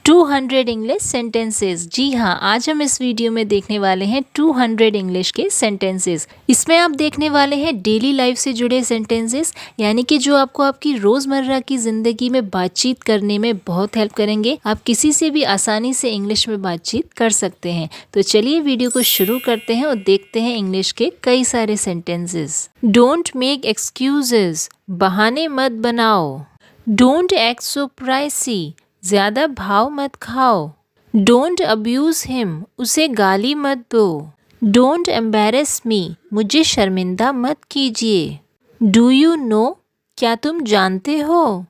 200 English sentences. जी हाँ, आज हम इस वीडियो में देखने वाले हैं 200 इंग्लिश के सेंटेंसेस। इसमें आप देखने वाले हैं डेली लाइफ से जुड़े सेंटेंसेस, यानी कि जो आपको आपकी रोज़मर्रा की ज़िंदगी में बातचीत करने में बहुत हेल्प करेंगे। आप किसी से भी आसानी से इंग्लिश में बातचीत कर सकते हैं। तो चलिए वीडियो को शुरू करते हैं और देखते हैं इंग्लिश के कई सारे सेंटेंसेस। डोंट मेक एक्सक्यूजेस, बहाने मत बनाओ। डोंट एक्ट सो प्राइसी, ज्यादा भाव मत खाओ। डोंट अब्यूज हिम, उसे गाली मत दो। डोंट एम्बेरस मी, मुझे शर्मिंदा मत कीजिए। डू यू नो, क्या तुम जानते हो।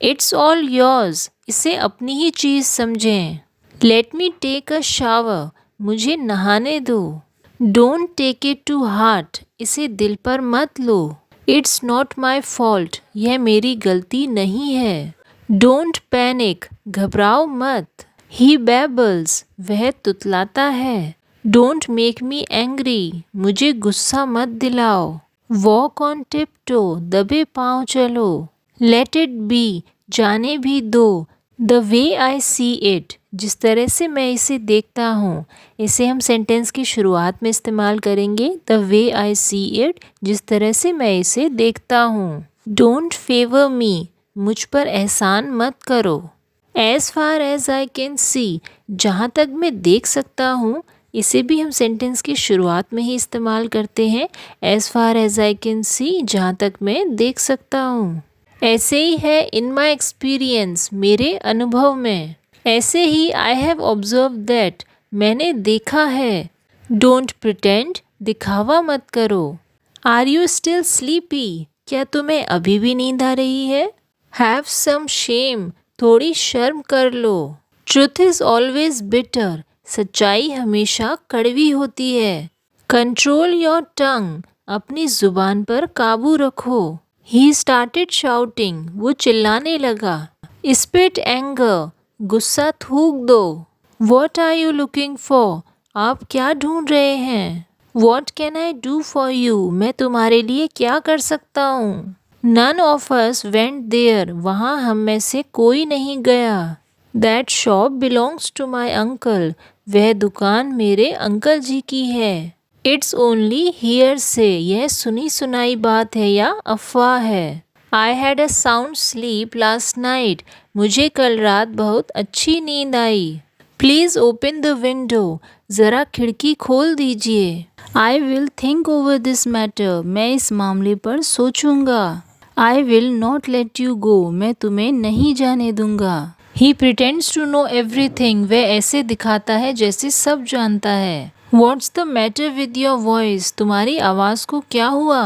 इट्स ऑल योर्स, इसे अपनी ही चीज समझें। Let me take a shower, मुझे नहाने दो। Don't take it to heart, इसे दिल पर मत लो। इट्स नॉट माई फॉल्ट, यह मेरी गलती नहीं है। डोंट पैनिक, घबराओ मत। ही बेबल्स, वह तुतलाता है। डोंट मेक मी एंग्री, मुझे गुस्सा मत दिलाओ। वॉक ऑन टिपटो, दबे पाँव चलो। लेट इट बी, जाने भी दो। The way I see it, जिस तरह से मैं इसे देखता हूँ। इसे हम सेंटेंस की शुरुआत में इस्तेमाल करेंगे। The way I see it, जिस तरह से मैं इसे देखता हूँ। डोंट फेवर मी, मुझ पर एहसान मत करो। As far as I can see, जहाँ तक मैं देख सकता हूँ। इसे भी हम सेंटेंस की शुरुआत में ही इस्तेमाल करते हैं। As far as I can see, जहाँ तक मैं देख सकता हूँ। ऐसे ही है इन माई एक्सपीरियंस, मेरे अनुभव में। ऐसे ही आई हैव ऑब्जर्व दैट, मैंने देखा है। डोंट प्रिटेंड, दिखावा मत करो। आर यू स्टिल स्लीपी, क्या तुम्हें अभी भी नींद आ रही है। हैव सम शेम, थोड़ी शर्म कर लो। ट्रुथ इज ऑलवेज बिटर, सच्चाई हमेशा कड़वी होती है। कंट्रोल योर टंग, अपनी जुबान पर काबू रखो। ही स्टार्टेड शाउटिंग, वो चिल्लाने लगा। स्पिट एंगर, गुस्सा थूक दो। What are you looking for, आप क्या ढूंढ रहे हैं। What can I do for you, मैं तुम्हारे लिए क्या कर सकता हूँ। None of us went there, वहाँ हम में से कोई नहीं गया। That shop belongs to my uncle, वह दुकान मेरे अंकल जी की है। It's only hearsay, यह सुनी सुनाई बात है या अफवाह है। I had a sound sleep last night, मुझे कल रात बहुत अच्छी नींद आई। Please open the window, ज़रा खिड़की खोल दीजिए। I will think over this matter, मैं इस मामले पर सोचूंगा। I will not let you go, मैं तुम्हें नहीं जाने दूंगा। He pretends to know everything, वह ऐसे दिखाता है जैसे सब जानता है। What's the matter with your voice, तुम्हारी आवाज़ को क्या हुआ।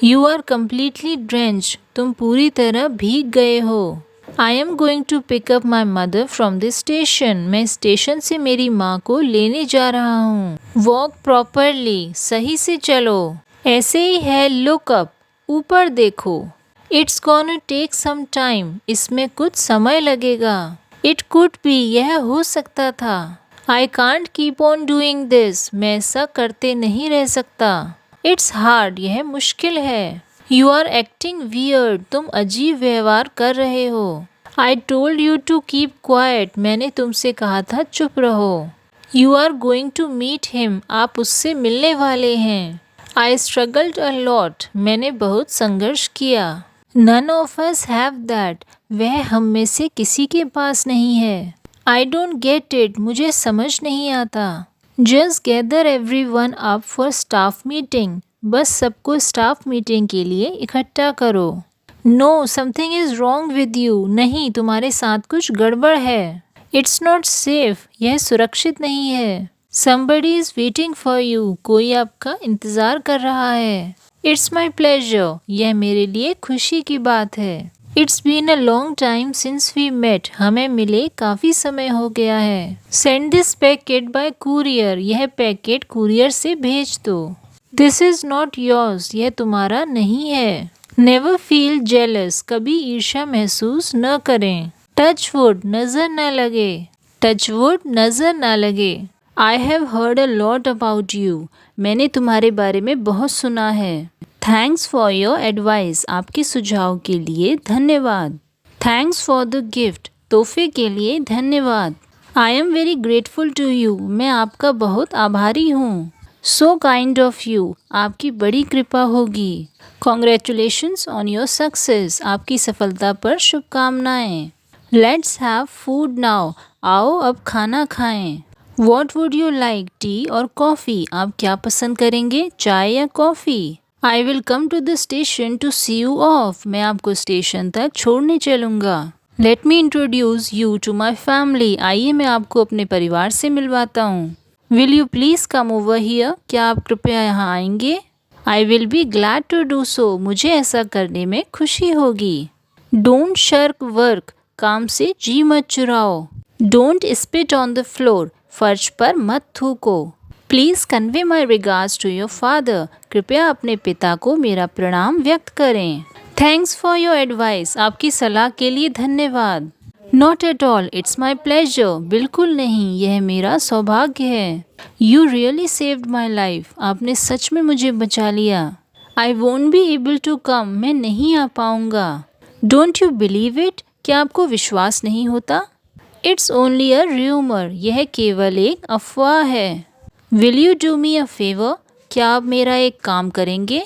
You are completely drenched, तुम पूरी तरह भीग गए हो। I am going to pick up my mother from the station, मैं स्टेशन से मेरी माँ को लेने जा रहा हूँ। Walk properly, सही से चलो। ऐसे ही है look up, ऊपर देखो। It's gonna take some time, इसमें कुछ समय लगेगा। It could be, यह हो सकता था। I can't keep on doing this, मैं ऐसा करते नहीं रह सकता। It's hard, यह मुश्किल है। You are acting weird, तुम अजीब व्यवहार कर रहे हो। I told you to keep quiet, मैंने तुमसे कहा था चुप रहो। You are going to meet him, आप उससे मिलने वाले हैं। I struggled a lot, मैंने बहुत संघर्ष किया। None of us have that, वह हम में से किसी के पास नहीं है। I don't get it, मुझे समझ नहीं आता। Just gather everyone up for staff meeting, बस सबको स्टाफ मीटिंग के लिए इकट्ठा करो। No, something is wrong with you, नहीं तुम्हारे साथ कुछ गड़बड़ है। It's not safe, यह सुरक्षित नहीं है। Somebody is waiting for you, कोई आपका इंतज़ार कर रहा है। It's my pleasure, यह मेरे लिए खुशी की बात है। It's been a long time since we met, हमें मिले काफ़ी समय हो गया है। Send this packet by courier, यह पैकेट कुरियर से भेज दो। This is not yours, यह तुम्हारा नहीं है। Never feel jealous, कभी ईर्ष्या महसूस न करें। Touch wood, नज़र न लगे। Touch wood, नज़र न लगे। I have heard a lot about you, मैंने तुम्हारे बारे में बहुत सुना है। Thanks for your advice, आपके सुझाव के लिए धन्यवाद। Thanks for the gift, तोहफे के लिए धन्यवाद। I am very grateful to you, मैं आपका बहुत आभारी हूँ। सो काइंड ऑफ यू, आपकी बड़ी कृपा होगी। कॉन्ग्रेचुलेशंस ऑन योर सक्सेस, आपकी सफलता पर शुभकामनाएं। लेट्स हैव फूड नाउ, आओ अब खाना खाएं। What would you like, tea और कॉफ़ी, आप क्या पसंद करेंगे, चाय या coffee. I will come to the station to see you off, मैं आपको स्टेशन तक छोड़ने चलूँगा। Let me introduce you to my family, आइए मैं आपको अपने परिवार से मिलवाता हूँ। Will you please come over here, क्या आप कृपया यहाँ आएंगे। I will be glad to do so, मुझे ऐसा करने में खुशी होगी। डोंट शर्क वर्क, काम से जी मत चुराओ। Don't spit on the floor, फर्श पर मत थूको। Please convey my regards to your father, कृपया अपने पिता को मेरा प्रणाम व्यक्त करें। थैंक्स फॉर योर एडवाइस, आपकी सलाह के लिए धन्यवाद। Not at all, it's my pleasure, बिल्कुल नहीं, यह मेरा सौभाग्य है। You really saved my life, आपने सच में मुझे बचा लिया। I won't be able to come, मैं नहीं आ पाऊँगा। डोंट यू बिलीव इट, क्या आपको विश्वास नहीं होता। इट्स ओनली अ र्यूमर, यह केवल एक अफवाह है। Will you do me a favour, क्या आप मेरा एक काम करेंगे।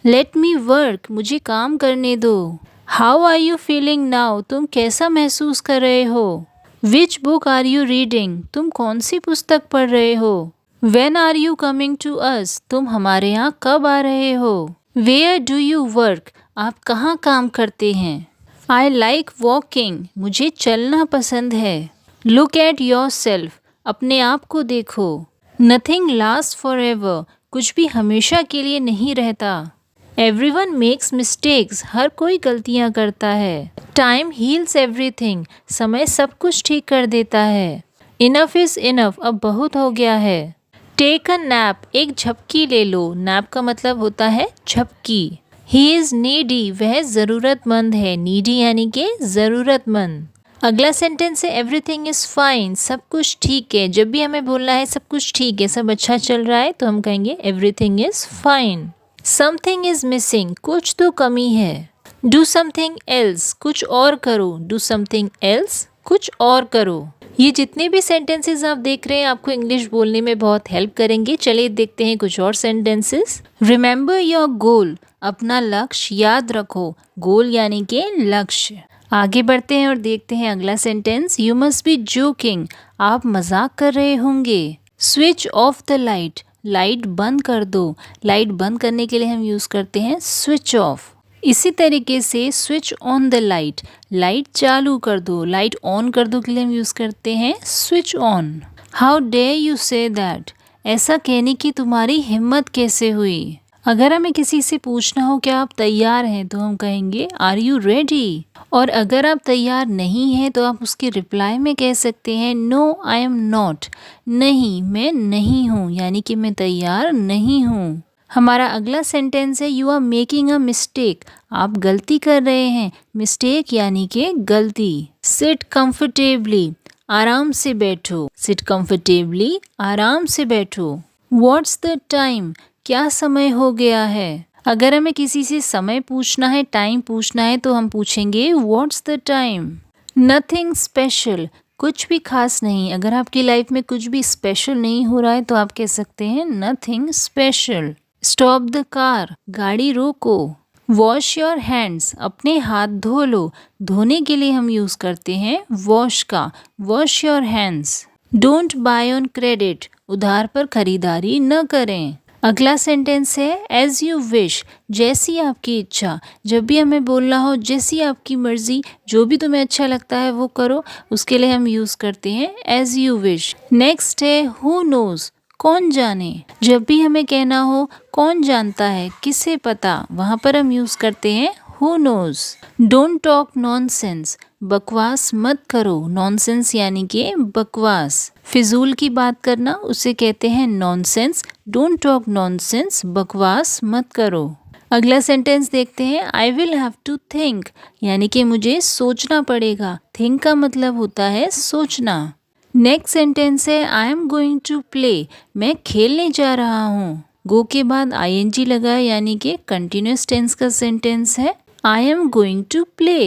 लेट मी वर्क, मुझे काम करने दो। How are you feeling now, तुम कैसा महसूस कर रहे हो। Which book are you reading, तुम कौन सी पुस्तक पढ़ रहे हो। When are you coming to us, तुम हमारे यहाँ कब आ रहे हो। वेयर डू यू वर्क, आप कहाँ काम करते हैं। आई लाइक वॉकिंग, मुझे चलना पसंद है। लुक एट योर सेल्फ, अपने आप को देखो। नथिंग लास्ट फॉर एवर, कुछ भी हमेशा के लिए नहीं रहता। एवरीवन मेक्स मिस्टेक्स, हर कोई गलतियाँ करता है। टाइम हील्स एवरीथिंग, समय सब कुछ ठीक कर देता है। इनफ इज़ इनफ, अब बहुत हो गया है। टेक अ नैप, एक झपकी ले लो, नैप का मतलब होता है झपकी। ही इज़ नीडी, वह ज़रूरतमंद है, नीडी यानी कि ज़रूरतमंद। अगला सेंटेंस है एवरीथिंग इज़ फाइन, सब कुछ ठीक है। जब भी हमें बोलना है सब कुछ ठीक है, सब अच्छा चल रहा है, तो हम कहेंगे everything is fine. Something is missing, कुछ तो कमी है। डू समथिंग एल्स, कुछ और करो। डू समथिंग एल्स, कुछ और करो। ये जितने भी सेंटेंसेस आप देख रहे हैं आपको इंग्लिश बोलने में बहुत हेल्प करेंगे। चलिए देखते हैं कुछ और सेंटेंसेस। रिमेंबर योर गोल, अपना लक्ष्य याद रखो। गोल यानी कि लक्ष्य। आगे बढ़ते हैं और देखते हैं अगला sentence. You must be joking, आप मजाक कर रहे होंगे। Switch off the light, light बंद कर दो। लाइट बंद करने के लिए हम यूज़ करते हैं स्विच ऑफ। इसी तरीके से switch on the light, light चालू कर दो। लाइट ऑन कर दो के लिए हम यूज़ करते हैं switch on. How dare you say that, ऐसा कहने की तुम्हारी हिम्मत कैसे हुई। अगर हमें किसी से पूछना हो क्या आप तैयार हैं, तो हम कहेंगे आर यू रेडी। और अगर आप तैयार नहीं हैं तो आप उसके रिप्लाई में कह सकते हैं नो आई एम नॉट, नहीं मैं नहीं हूँ, यानी कि मैं तैयार नहीं हूँ। हमारा अगला सेंटेंस है you are making a mistake, आप गलती कर रहे हैं। मिस्टेक यानी कि गलती। सिट कंफर्टेबली, आराम से बैठो। सिट कंफर्टेबली, आराम से बैठो। व्हाट्स द टाइम, क्या समय हो गया है। अगर हमें किसी से समय पूछना है, टाइम पूछना है, तो हम पूछेंगे what's the time. Nothing special, कुछ भी खास नहीं। अगर आपकी लाइफ में कुछ भी स्पेशल नहीं हो रहा है तो आप कह सकते हैं nothing special. Stop the car, गाड़ी रोको। वॉश योर हैंड्स, अपने हाथ धो लो। धोने के लिए हम यूज़ करते हैं वॉश का, wash your hands. Don't buy on credit, उधार पर खरीदारी न करें। अगला सेंटेंस है एज यू विश, जैसी आपकी इच्छा। जब भी हमें बोलना हो जैसी आपकी मर्जी, जो भी तुम्हें अच्छा लगता है वो करो, उसके लिए हम यूज़ करते हैं एज यू विश। नेक्स्ट है हु नोज, कौन जाने। जब भी हमें कहना हो कौन जानता है, किसे पता, वहाँ पर हम यूज़ करते हैं who knows. Don't talk nonsense, बकवास मत करो। नॉनसेंस यानी कि बकवास, फिजूल की बात करना, उसे कहते हैं नॉनसेंस। डोंट टॉक नॉनसेंस, बकवास मत करो। अगला सेंटेंस देखते हैं I will have to think, यानी कि मुझे सोचना पड़ेगा। थिंक का मतलब होता है सोचना। नेक्स्ट सेंटेंस है I am going to play, मैं खेलने जा रहा हूँ। गो के बाद ing लगा है, यानी कि कंटिन्यूस टेंस का सेंटेंस है। I am going to play.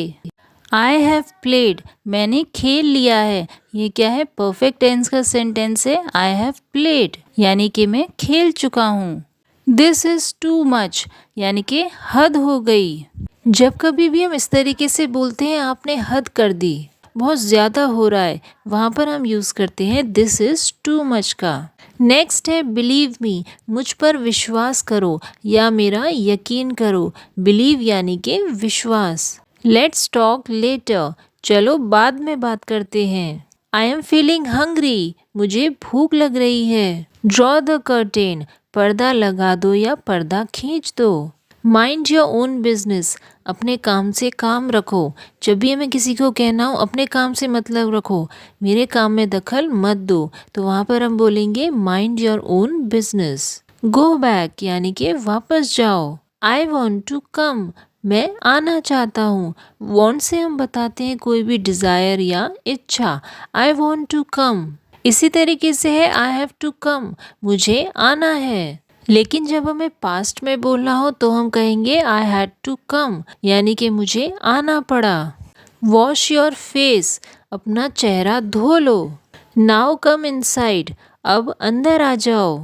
I have played, मैंने खेल लिया है। ये क्या है? परफेक्ट टेंस का सेंटेंस है। आई हैव प्लेड यानी कि मैं खेल चुका हूँ। दिस इज टू मच यानी कि हद हो गई। जब कभी भी हम इस तरीके से बोलते हैं आपने हद कर दी, बहुत ज़्यादा हो रहा है, वहाँ पर हम यूज़ करते हैं दिस इज़ टू मच का। नेक्स्ट है बिलीव मी, मुझ पर विश्वास करो या मेरा यकीन करो। बिलीव यानी कि विश्वास। लेट्स टॉक लेटर, चलो बाद में बात करते हैं। आई एम फीलिंग हंग्री, मुझे भूख लग रही है। ड्रॉ द कर्टेन, पर्दा लगा दो या पर्दा खींच दो। माइंड योर ओन बिजनेस, अपने काम से काम रखो। जब भी हमें किसी को कहना हो अपने काम से मतलब रखो, मेरे काम में दखल मत दो, तो वहाँ पर हम बोलेंगे mind your own business. Go back यानी कि वापस जाओ। आई वॉन्ट टू कम, मैं आना चाहता हूँ। वॉन्ट से हम बताते हैं कोई भी डिज़ायर या इच्छा। I want to come. इसी तरीके से है आई हैव टू कम, मुझे आना है। लेकिन जब हमें पास्ट में बोलना हो तो हम कहेंगे आई हैड टू कम यानी कि मुझे आना पड़ा। वॉश योर फेस, अपना चेहरा धो लो। नाउ कम इनसाइड, अब अंदर आ जाओ।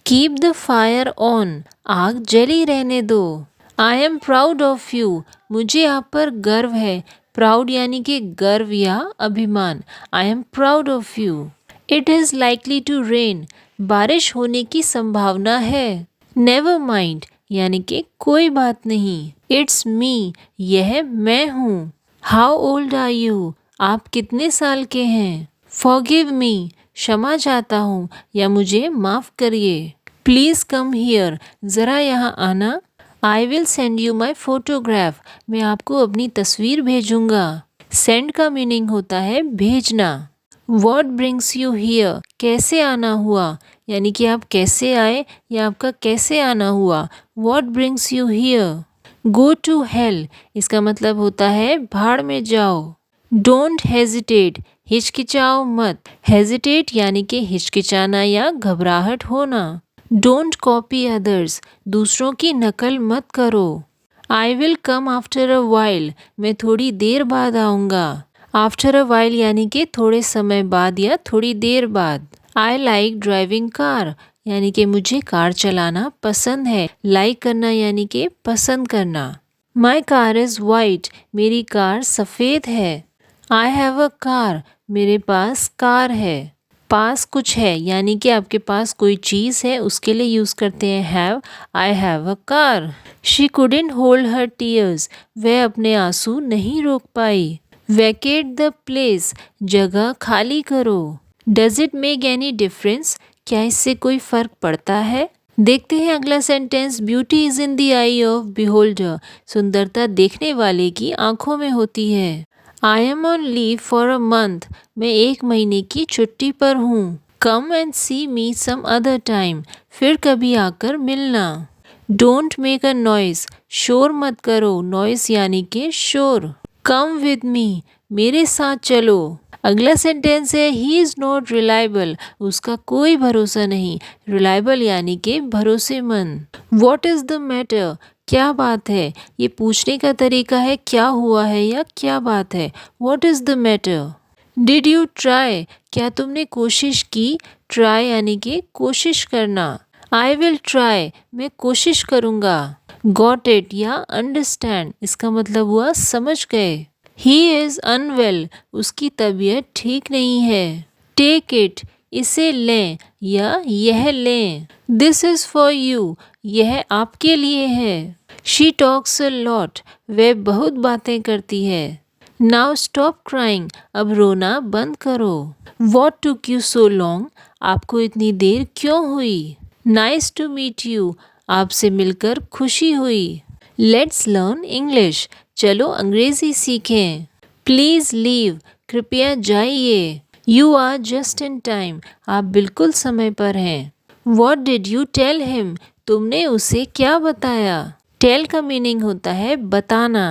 कीप द फायर ऑन, आग जली रहने दो। आई एम प्राउड ऑफ यू, मुझे आप पर गर्व है। प्राउड यानी कि गर्व या अभिमान। I am proud of you. It is likely to rain, बारिश होने की संभावना है। नेवर माइंड यानी कि कोई बात नहीं। इट्स मी, यह मैं हूँ। हाउ ओल्ड आर यू, आप कितने साल के हैं। फॉरगिव मी, क्षमा चाहता हूँ या मुझे माफ़ करिए। प्लीज़ कम हियर, ज़रा यहाँ आना। I will send you my photograph, मैं आपको अपनी तस्वीर भेजूंगा। सेंड का मीनिंग होता है भेजना। What brings you here, कैसे आना हुआ यानी कि आप कैसे आए या आपका कैसे आना हुआ। What brings you here? Go to hell, इसका मतलब होता है भाड़ में जाओ। Don't hesitate, हिचकिचाओ मत। Hesitate यानी कि हिचकिचाना या घबराहट होना। Don't copy others, दूसरों की नकल मत करो। I will come after a while, मैं थोड़ी देर बाद आऊँगा। आफ्टर अ वाइल यानी कि थोड़े समय बाद या थोड़ी देर बाद। आई लाइक ड्राइविंग कार यानी कि मुझे कार चलाना पसंद है। लाइक करना यानी कि पसंद करना। माई कार इज़ वाइट, मेरी कार सफ़ेद है। आई हैव अ कार, मेरे पास कार है। पास कुछ है यानी कि आपके पास कोई चीज़ है, उसके लिए यूज़ करते हैं have. I have a car. She couldn't hold her tears, वह अपने आंसू नहीं रोक पाई। वैकेट द प्लेस, जगह खाली करो। Does it make any difference, क्या इससे कोई फ़र्क पड़ता है। देखते हैं अगला sentence. Beauty is in the eye of beholder, सुंदरता देखने वाले की आंखों में होती है। I am on leave for a month, मैं 1 महीने की छुट्टी पर हूँ। Come and see me some other time, फिर कभी आकर मिलना। डोंट मेक अ नॉइज़, शोर मत करो। नॉइज़ यानी कि शोर। कम विद मी, मेरे साथ चलो। अगला सेंटेंस है ही इज़ नॉट रिलायबल, उसका कोई भरोसा नहीं। रिलायबल यानी कि भरोसेमंद। वॉट इज़ द मैटर, क्या बात है। ये पूछने का तरीका है क्या हुआ है या क्या बात है। What is the matter. Did you try, क्या तुमने कोशिश की। ट्राई यानी कि कोशिश करना। आई विल ट्राई, मैं कोशिश करूँगा। गॉट इट या अंडरस्टैंड, इसका मतलब हुआ समझ गए। ही इज़ अनवेल, उसकी तबीयत ठीक नहीं है। टेक इट, इसे लें या यह लें। दिस इज़ फॉर यू, यह आपके लिए है। शी टॉक्स अ लॉट, वह बहुत बातें करती है। नाउ स्टॉप क्राइंग, अब रोना बंद करो। What took you so long, आपको इतनी देर क्यों हुई। नाइस टू मीट यू, आपसे मिलकर खुशी हुई। लेट्स लर्न इंग्लिश, चलो अंग्रेजी सीखें। प्लीज़ लीव, कृपया जाइए। You are just in time, आप बिल्कुल समय पर हैं। What did you tell him, तुमने उसे क्या बताया। टेल का मीनिंग होता है बताना।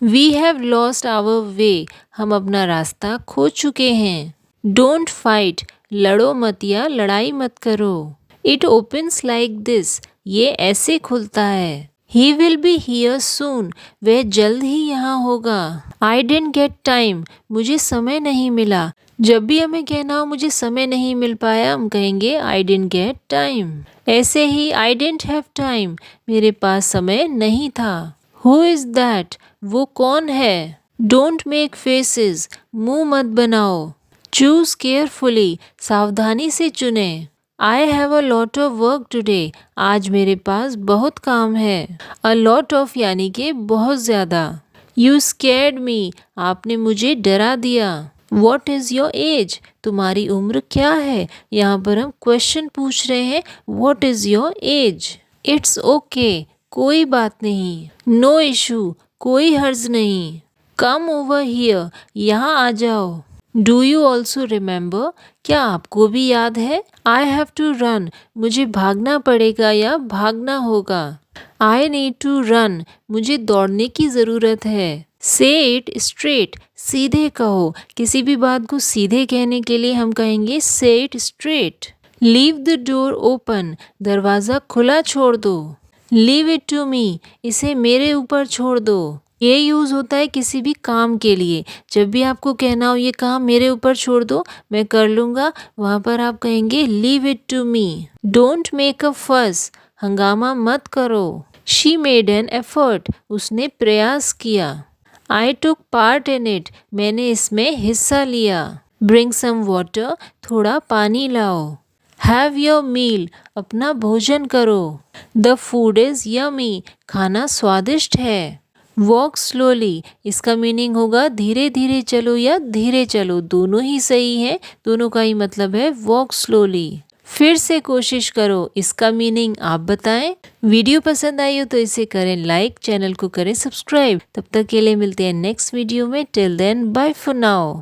We have lost our way, हम अपना रास्ता खो चुके हैं। डोंट फाइट, लड़ो मत या लड़ाई मत करो। इट ओपन्स लाइक दिस, ये ऐसे खुलता है। ही विल बी हियर सून, वह जल्द ही यहाँ होगा। आई डेंट गेट टाइम, मुझे समय नहीं मिला। जब भी हमें कहना हो मुझे समय नहीं मिल पाया, हम कहेंगे आई डेंट गेट टाइम। ऐसे ही आई डेंट हैव टाइम, मेरे पास समय नहीं था। हु इज दैट, वो कौन है। डोंट मेक फेसेस, मुंह मत बनाओ। चूज केयरफुली, सावधानी से चुने। I have a lot of work today, आज मेरे पास बहुत काम है। अ लॉट ऑफ यानी कि बहुत ज़्यादा। यू स्कैर्ड मी, आपने मुझे डरा दिया। वॉट इज़ योर एज, तुम्हारी उम्र क्या है। यहाँ पर हम क्वेश्चन पूछ रहे हैं, what is your age. It's okay, कोई बात नहीं। नो इशू, कोई हर्ज नहीं। कम ओवर हियर, यहाँ आ जाओ। डू यू ऑल्सो रिमेंबर, क्या आपको भी याद है। आई हैव टू रन, मुझे भागना पड़ेगा या भागना होगा। आई नीड टू रन, मुझे दौड़ने की ज़रूरत है। से इट स्ट्रेट, सीधे कहो। किसी भी बात को सीधे कहने के लिए हम कहेंगे से it straight. Leave the door open, दरवाज़ा खुला छोड़ दो। लीव इट टू मी, इसे मेरे ऊपर छोड़ दो। ये यूज़ होता है किसी भी काम के लिए। जब भी आपको कहना हो ये काम मेरे ऊपर छोड़ दो, मैं कर लूँगा, वहाँ पर आप कहेंगे leave it to me. Don't make a fuss, हंगामा मत करो। शी मेड एन एफर्ट, उसने प्रयास किया। आई टुक पार्ट इन इट, मैंने इसमें हिस्सा लिया। ब्रिंग सम वाटर, थोड़ा पानी लाओ। हैव योर मील, अपना भोजन करो। द फूड इज़ यमी, खाना स्वादिष्ट है। वॉक स्लोली, इसका मीनिंग होगा धीरे धीरे चलो या धीरे चलो, दोनों ही सही है, दोनों का ही मतलब है वॉक स्लोली। फिर से कोशिश करो, इसका मीनिंग आप बताएं। वीडियो पसंद आई हो तो इसे करें लाइक, चैनल को करें सब्सक्राइब। तब तक के लिए मिलते हैं नेक्स्ट वीडियो में। Till then bye for now.